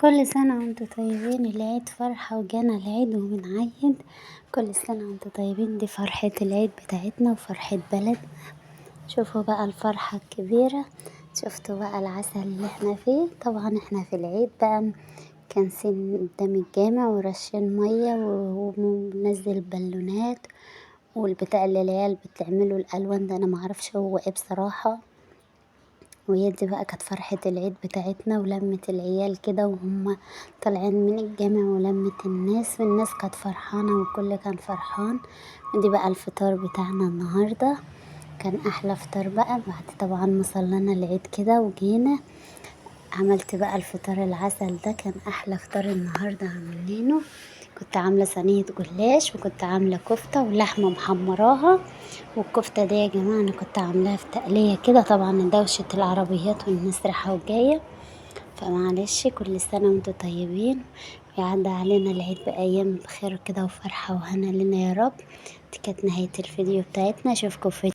كل سنة وانتوا طيبين. العيد فرحة وجانا العيد وبنعيد. كل سنة وانتوا طيبين. دي فرحة العيد بتاعتنا وفرحة بلدنا. شوفوا بقى الفرحة الكبيرة. شفتوا بقى العسل اللي احنا فيه. طبعا احنا في العيد بقى كنسين قدام الجامع ورشين مية وبنزل بالونات والبتاع اللي العيال بتعمله الألوان ده انا معرفش هو ايه بصراحة. وهي دي بقى كانت فرحة العيد بتاعتنا ولمة العيال كده وهم طالعين من الجامع ولمة الناس والناس كانت فرحانة والكل كان فرحان. ودي بقى الفطار بتاعنا النهاردة. كان أحلى فطار بقى بعد طبعا ما صلينا العيد كده وجينا. عملت بقى الفطار العسل ده كان أحلى فطار النهاردة عاملينه. كنت عاملة صينية جلاش وكنت عاملة كفتة ولحمة محمراها. والكفتة دي يا جماعة أنا كنت عاملاها في تقلية كده طبعا دوشة العربيات والناس رايحة وجاية. فمعلش كل سنة وانتوا طيبين ويعدي علينا العيد بأيام بخير كده وفرحة وهنا لنا يا رب. دي كانت نهاية الفيديو بتاعتنا. اشوفكم في